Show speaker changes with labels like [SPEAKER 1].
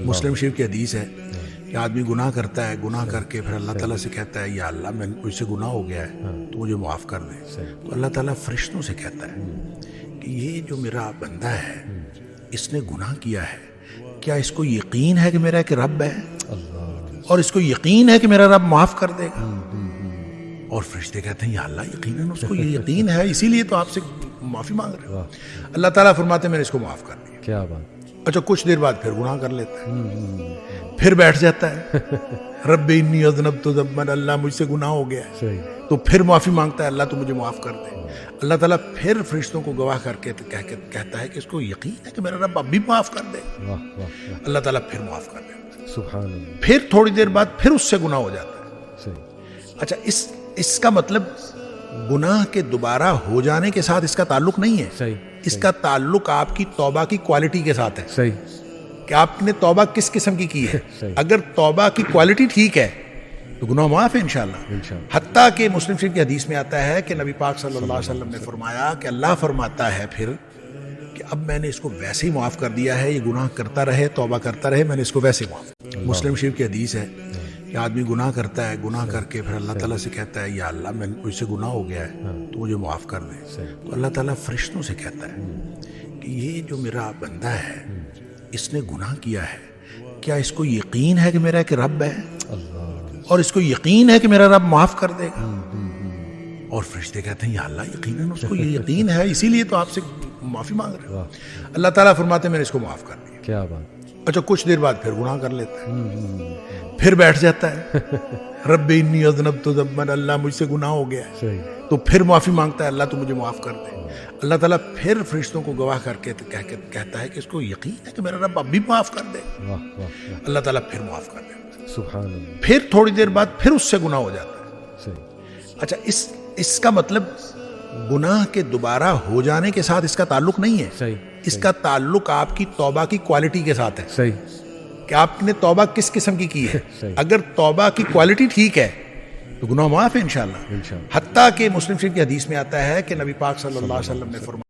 [SPEAKER 1] مسلم شریف کی حدیث ہے کہ آدمی گناہ کرتا ہے، گناہ کر کے پھر اللہ تعالیٰ سے کہتا ہے یا اللہ میں مجھ سے گناہ ہو گیا ہے تو مجھے معاف کر دے، تو اللہ تعالیٰ فرشتوں سے کہتا ہے کہ یہ جو میرا بندہ ہے اس نے گناہ کیا ہے، کیا اس کو یقین ہے کہ میرا ایک رب ہے اور اس کو یقین ہے کہ میرا رب معاف کر دے گا؟ اور فرشتے کہتے ہیں یا اللہ یقیناً اس کو یہ یقین ہے، اسی لیے تو آپ سے معافی مانگ رہے ہیں۔ اللہ تعالیٰ فرماتے ہیں میں نے اس کو معاف کر دیا۔
[SPEAKER 2] کیا بات!
[SPEAKER 1] اچھا کچھ دیر بعد پھر گناہ کر لیتا ہے، پھر بیٹھ جاتا ہے، رب انی اذنبت ذنبا، اللہ مجھ سے گناہ ہو گیا ہے،
[SPEAKER 2] صحیح،
[SPEAKER 1] تو پھر معافی مانگتا ہے اللہ تو مجھے معاف کر دے۔ اللہ تعالیٰ پھر فرشتوں کو گواہ کر کے کہتا ہے کہ اس کو یقین ہے کہ میرا رب اب بھی معاف کر دے،
[SPEAKER 2] واہ واہ واہ،
[SPEAKER 1] اللہ تعالیٰ پھر معاف کر دے۔
[SPEAKER 2] سبحان اللہ،
[SPEAKER 1] پھر تھوڑی دیر بعد پھر اس سے گناہ ہو جاتا ہے۔
[SPEAKER 2] صحیح،
[SPEAKER 1] اچھا اس کا مطلب گناہ کے دوبارہ ہو جانے کے ساتھ اس کا تعلق نہیں ہے،
[SPEAKER 2] صحیح،
[SPEAKER 1] اس کا تعلق آپ کی توبہ کی کوالٹی کے ساتھ ہے
[SPEAKER 2] صحیح،
[SPEAKER 1] کہ آپ نے توبہ کس قسم کی ہے۔
[SPEAKER 2] صحیح،
[SPEAKER 1] اگر توبہ کی کوالٹی ٹھیک ہے تو گناہ معاف ہے انشاءاللہ۔
[SPEAKER 2] انشاءاللہ،
[SPEAKER 1] حتیٰ کہ مسلم شریف کی حدیث میں آتا ہے کہ نبی پاک صلی اللہ علیہ وسلم نے فرمایا کہ اللہ فرماتا ہے پھر کہ اب میں نے اس کو ویسے ہی معاف کر دیا ہے، یہ گناہ کرتا رہے، توبہ کرتا رہے، میں نے اس کو ویسے معاف۔ مسلم شریف کی حدیث ہے کہ آدمی گناہ کرتا ہے، گناہ کر کے پھر اللہ تعالیٰ سے کہتا ہے یا اللہ میں مجھ سے گناہ ہو گیا ہے تو مجھے معاف کر دے، تو اللہ تعالیٰ فرشتوں سے کہتا ہے کہ یہ جو میرا بندہ ہے اس نے گناہ کیا ہے، کیا اس کو یقین ہے کہ میرا ایک رب ہے اور اس کو یقین ہے کہ میرا رب معاف کر دے گا؟ اور فرشتے کہتے ہیں یا اللہ یقیناً اس کو یہ یقین ہے، اسی لیے تو آپ سے معافی مانگ رہے ہیں۔ اللہ تعالیٰ فرماتے ہیں میں نے اس کو معاف کر دیا۔
[SPEAKER 2] کیا بات!
[SPEAKER 1] اچھا کچھ دیر بعد پھر گناہ کر لیتا ہے، پھر بیٹھ جاتا ہے، رب انی اذنبت ذنبا، اللہ مجھ سے گناہ ہو گیا ہے،
[SPEAKER 2] صحیح،
[SPEAKER 1] تو پھر معافی مانگتا ہے اللہ تو مجھے معاف کر دے۔ اللہ تعالیٰ پھر فرشتوں کو گواہ کر کے کہتا ہے کہ اس کو یقین ہے کہ میرا رب اب بھی معاف کر دے،
[SPEAKER 2] واہ واہ واہ،
[SPEAKER 1] اللہ تعالیٰ پھر معاف کر دے۔
[SPEAKER 2] سبحان اللہ،
[SPEAKER 1] پھر تھوڑی دیر بعد پھر اس سے گناہ ہو جاتا ہے۔
[SPEAKER 2] صحیح،
[SPEAKER 1] اچھا اس کا مطلب گناہ کے دوبارہ ہو جانے کے ساتھ اس کا تعلق نہیں ہے،
[SPEAKER 2] صحیح،
[SPEAKER 1] اس کا تعلق آپ کی توبہ کی کوالٹی کے ساتھ ہے
[SPEAKER 2] صحیح،
[SPEAKER 1] کہ آپ نے توبہ کس قسم کی ہے۔
[SPEAKER 2] صحیح،
[SPEAKER 1] اگر توبہ کی کوالٹی ٹھیک ہے تو گناہ معاف ہے انشاءاللہ۔
[SPEAKER 2] انشاءاللہ،
[SPEAKER 1] حتیٰ کہ مسلم شریف کی حدیث میں آتا ہے کہ نبی پاک صلی اللہ علیہ وسلم نے فرمایا